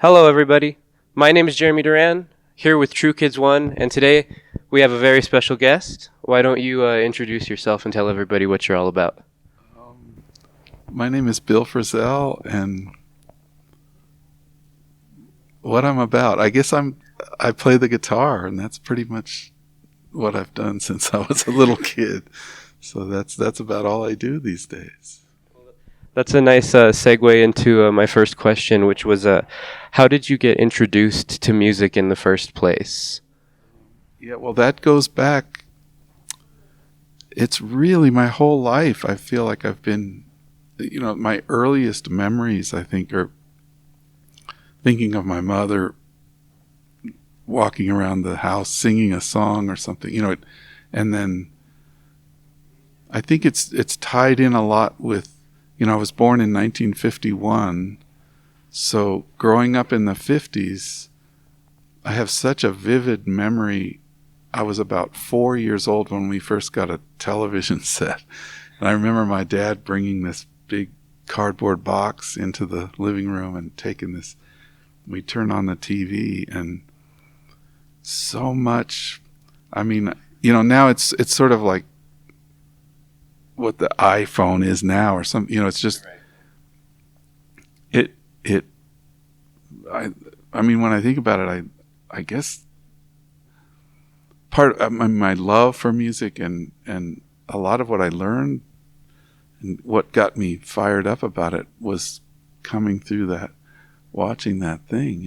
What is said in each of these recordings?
Hello, everybody. My name is Jeremy Duran, here with True Kids One, and today we have a very special guest. Why don't you introduce yourself and tell everybody what you're all about? My name is Bill Frisell, and what I'm about, I guess I play the guitar, and that's pretty much what I've done since I was a little kid. So that's about all I do these days. That's a nice segue into my first question, which was how did you get introduced to music in the first place? Yeah, well, that goes back. It's really my whole life. I feel like I've been, my earliest memories, I think, are thinking of my mother walking around the house singing a song or something, and then I think it's tied in a lot with, I was born in 1951, so growing up in the 50s, I have such a vivid memory. I was about 4 years old when we first got a television set, and I remember my dad bringing this big cardboard box into the living room and taking this. We turned on the TV, and so much. I mean, now it's sort of like what the iPhone is now, or some. It's just it. I mean, when I think about it, I guess part of my love for music and a lot of what I learned and what got me fired up about it was coming through that, watching that thing.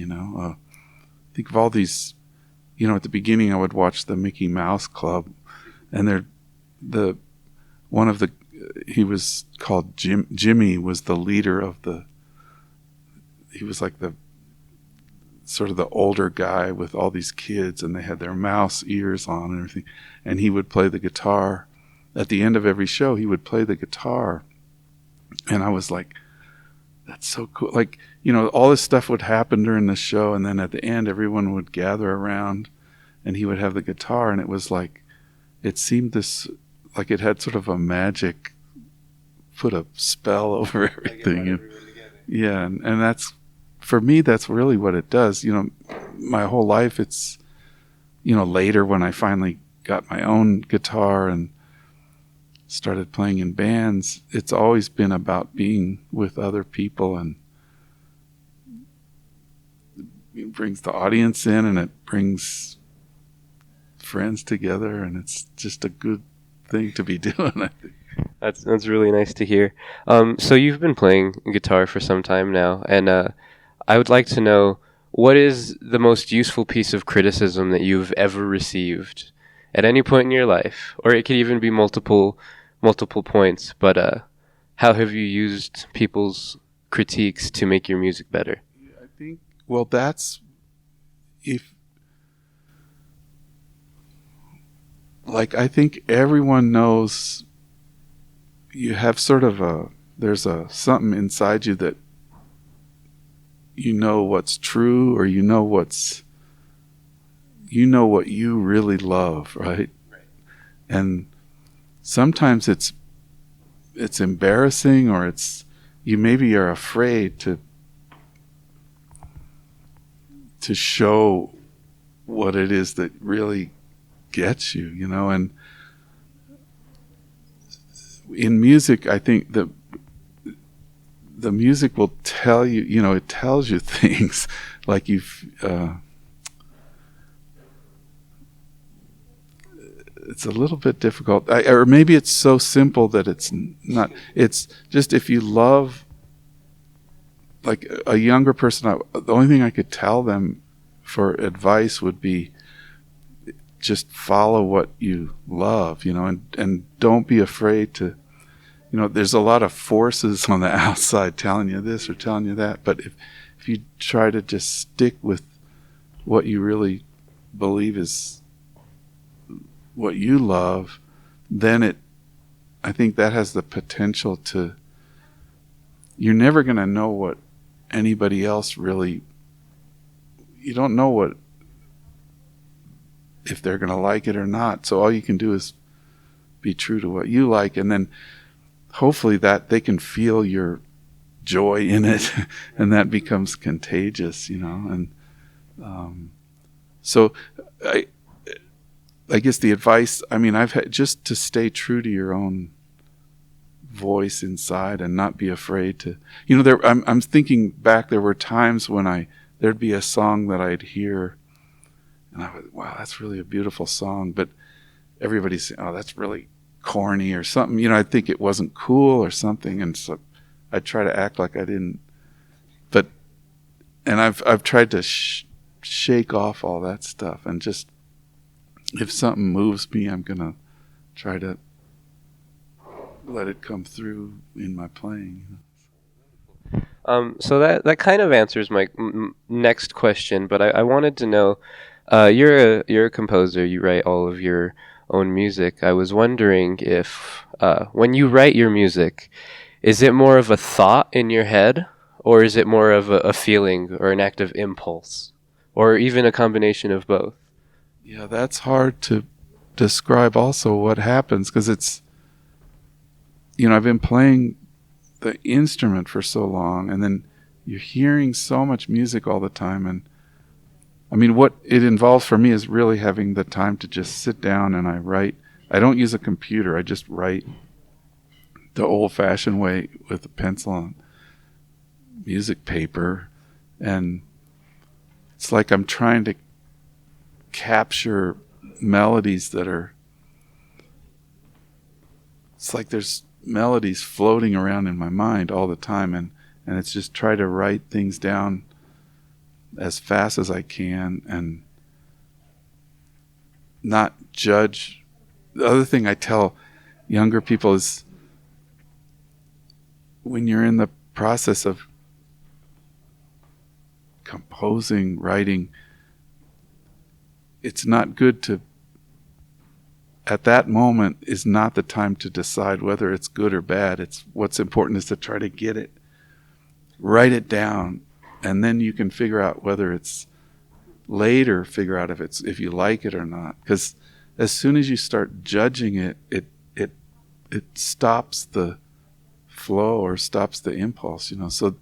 Think of all these. At the beginning, I would watch the Mickey Mouse Club, and he was called Jimmy was the leader of he was like the sort of the older guy with all these kids, and they had their mouse ears on and everything, and he would play the guitar. At the end of every show, he would play the guitar, and I was like, that's so cool. Like, all this stuff would happen during the show, and then at the end, everyone would gather around, and he would have the guitar, and it was like, it seemed like it had sort of a magic, put a spell over everything. Yeah, and that's, for me, that's really what it does. My whole life, it's, later when I finally got my own guitar and started playing in bands, it's always been about being with other people, and it brings the audience in, and it brings friends together, and it's just a good thing to be doing, I think. That's really nice to hear. So you've been playing guitar for some time now, and I would like to know, what is the most useful piece of criticism that you've ever received at any point in your life? Or it could even be multiple points, but how have you used people's critiques to make your music better? I think, well, that's, I think everyone knows you have sort of there's something inside you that what's true, or what you really love, right? And sometimes it's embarrassing, or you maybe are afraid to show what it is that really gets you, and in music, I think the music will tell you, it tells you things like it's a little bit difficult, or maybe it's so simple that it's not. It's just, if you love, like a younger person, the only thing I could tell them for advice would be, just follow what you love, and don't be afraid to, there's a lot of forces on the outside telling you this or telling you that, but if you try to just stick with what you really believe is what you love, then I think that has the potential to, you're never going to know what anybody else really, you don't know if they're going to like it or not. So all you can do is be true to what you like, and then hopefully that they can feel your joy in it, and that becomes contagious, you know. And so I guess the advice, I mean, I've had just to stay true to your own voice inside and not be afraid to, you know, I'm thinking back, there were times when there'd be a song that I'd hear and I would, wow, that's really a beautiful song, but everybody's saying, oh, that's really corny or something, you know. I'd think it wasn't cool or something, and so I'd try to act like I didn't, and I've tried to shake off all that stuff, and just, if something moves me, I'm gonna try to let it come through in my playing. So that kind of answers my next question, but I wanted to know, you're a composer, you write all of your own music. I was wondering if, when you write your music, is it more of a thought in your head, or is it more of a feeling or an active impulse, or even a combination of both? Yeah, that's hard to describe also what happens, because it's, you know, I've been playing the instrument for so long, and then you're hearing so much music all the time, and I mean, what it involves for me is really having the time to just sit down and I write. I don't use a computer, I just write the old-fashioned way with a pencil and music paper, and it's like I'm trying to capture melodies that are, it's like there's melodies floating around in my mind all the time, and it's just try to write things down as fast as I can and not judge. The other thing I tell younger people is, when you're in the process of composing, writing, it's not good to, at that moment is not the time to decide whether it's good or bad. It's, what's important is to try to get it, write it down, and then you can figure out whether it's, later figure out if you like it or not. Because as soon as you start judging it, it stops the flow or stops the impulse, you know. So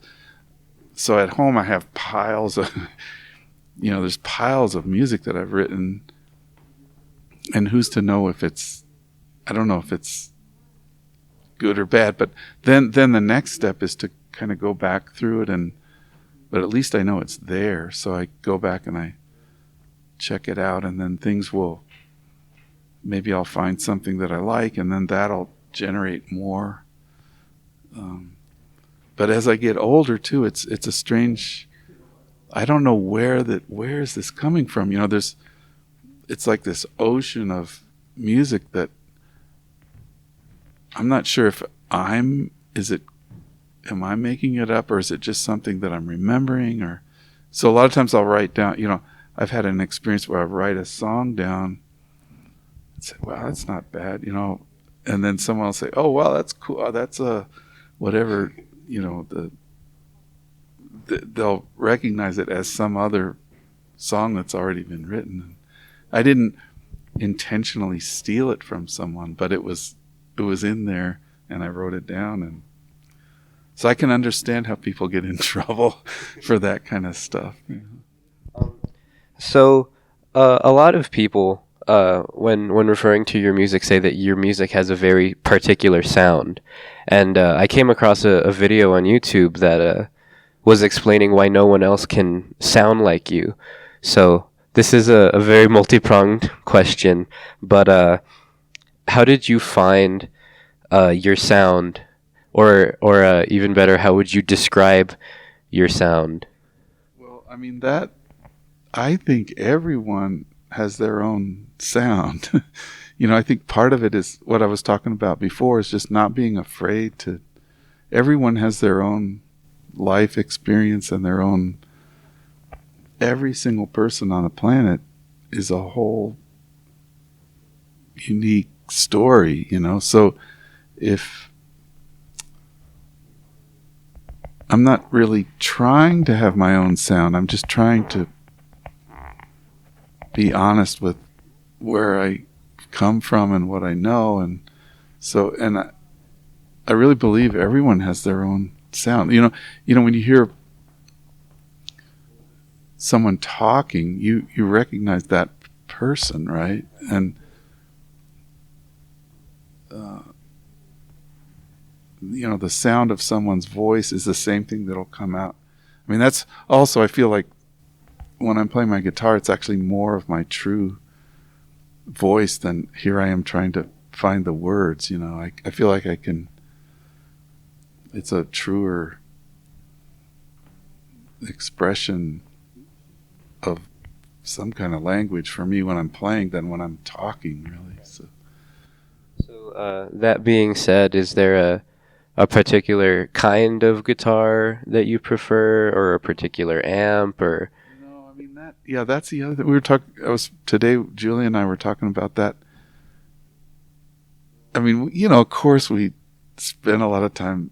at home I have piles of you know, there's piles of music that I've written, and who's to know if it's, I don't know if it's good or bad, but then the next step is to kind of go back through it, but at least I know it's there, so I go back and I check it out, and then things will, maybe I'll find something that I like, and then that'll generate more. But as I get older too, it's a strange, I don't know where is this coming from, you know. It's like this ocean of music that I'm not sure if am I making it up, or is it just something that I'm remembering? Or so a lot of times I'll write down, you know, I've had an experience where I write a song down and say, wow, that's not bad, you know, and then someone will say, oh, well, that's cool, oh, that's a whatever, you know, they'll recognize it as some other song that's already been written. I didn't intentionally steal it from someone, but it was in there, and I wrote it down, and so I can understand how people get in trouble for that kind of stuff. You know? So, a lot of people, when referring to your music, say that your music has a very particular sound, and I came across a video on YouTube that was explaining why no one else can sound like you. So this is a very multi-pronged question, but how did you find your sound, or even better, how would you describe your sound? Well, I mean, I think everyone has their own sound. You know, I think part of it is what I was talking about before, is just not being afraid to, everyone has their own life experience and their own, every single person on the planet is a whole unique story, you know. So if I'm not really trying to have my own sound, I'm just trying to be honest with where I come from and what I know, and so, and I really believe everyone has their own sound. When you hear someone talking, you recognize that person, right? And the sound of someone's voice is the same thing that'll come out. I mean, that's also, I feel like when I'm playing my guitar, it's actually more of my true voice than here I am trying to find the words. I feel like it's a truer expression of some kind of language for me when I'm playing than when I'm talking, really. So that being said, is there a particular kind of guitar that you prefer, or a particular amp, or? No, I mean that's the other thing. We were talking, today, Julie and I were talking about that. I mean, of course we spend a lot of time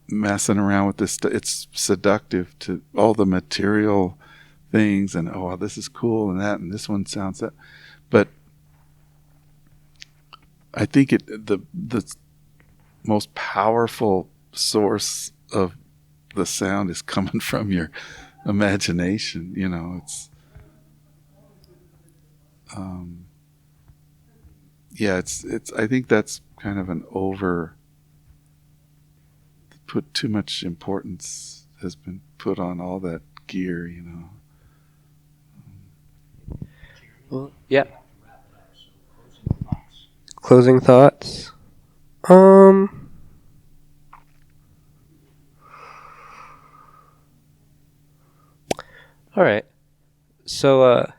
messing around with this. It's seductive to all the material things, and this is cool, and that, and this one sounds that. But I think the most powerful source of the sound is coming from your imagination. It's it's I think that's kind of put too much importance has been put on all that gear. Well, yeah. Closing thoughts. All right. So,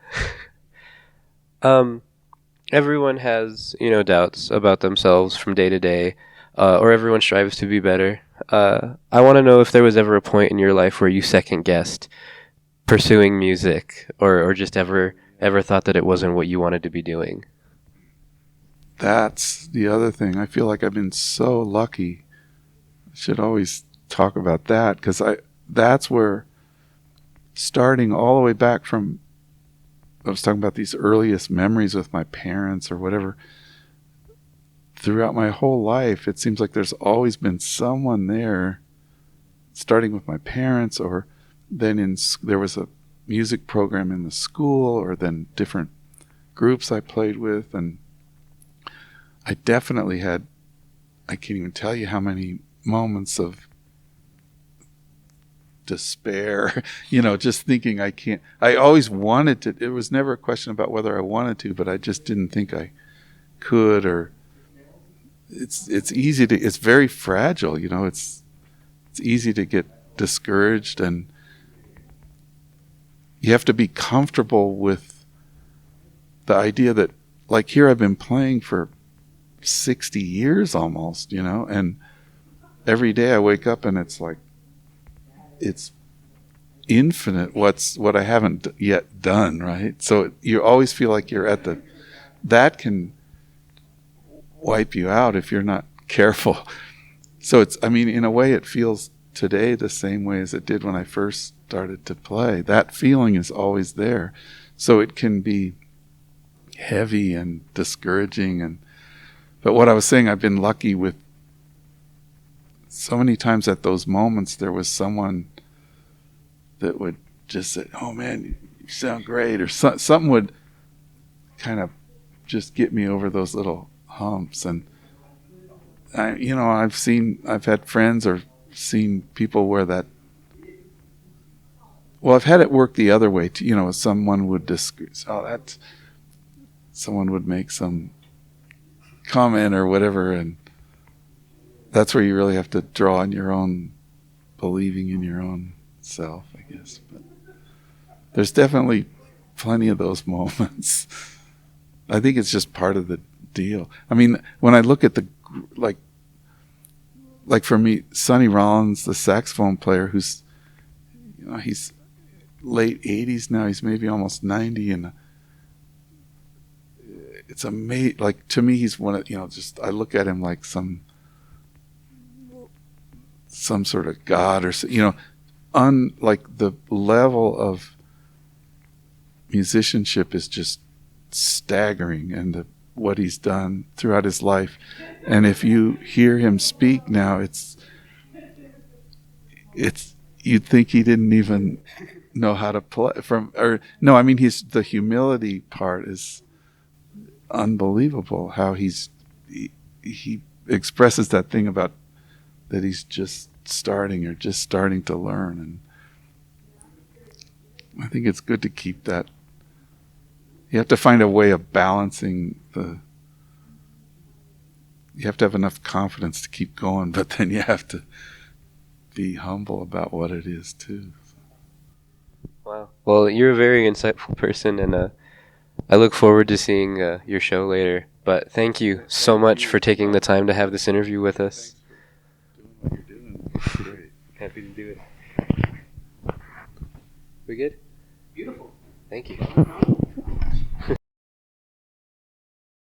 everyone has, doubts about themselves from day to day, or everyone strives to be better. I want to know if there was ever a point in your life where you second guessed pursuing music, or just ever thought that it wasn't what you wanted to be doing. That's the other thing. I feel like I've been so lucky. I should always talk about that, because that's where, starting all the way back from, I was talking about these earliest memories with my parents or whatever. Throughout my whole life, it seems like there's always been someone there, starting with my parents, or then there was a music program in the school, or then different groups I played with. And I definitely had, I can't even tell you how many moments of despair, just thinking I always wanted to. It was never a question about whether I wanted to, but I just didn't think I could. Or it's easy to, it's very fragile, it's easy to get discouraged, and you have to be comfortable with the idea that, like, here I've been playing for 60 years almost, and every day I wake up and it's like, it's infinite what I haven't yet done, right? So you always feel like you're that can wipe you out if you're not careful. So in a way it feels today the same way as it did when I first started to play. That feeling is always there. So it can be heavy and discouraging, but what I was saying, I've been lucky with so many times at those moments there was someone that would just say, "Oh man, you sound great," or something would kind of just get me over those little humps. And I've had friends or seen people where that. Well, I've had it work the other way too. Someone would someone would make some comment or whatever, and that's where you really have to draw on your own believing in your own self, I guess. But there's definitely plenty of those moments. I think it's just part of the deal. I mean, when I look at like for me, Sonny Rollins, the saxophone player, who's, he's late 80s now. He's maybe almost 90, and it's amazing. Like, to me, he's one of, just, I look at him like some sort of god, or like the level of musicianship is just staggering, and what he's done throughout his life. And if you hear him speak now, it's you'd think he didn't even know how to play from or no, I mean he's the humility part is unbelievable how he expresses that thing about that he's just starting or just starting to learn, and I think it's good to keep that. You have to find a way of balancing the. You have to have enough confidence to keep going, but then you have to be humble about what it is too. Wow. Well, you're a very insightful person, and I look forward to seeing your show later. But thank you so much for taking the time to have this interview with us. Doing what you're doing. It's great. Happy to do it. We good? Beautiful. Thank you.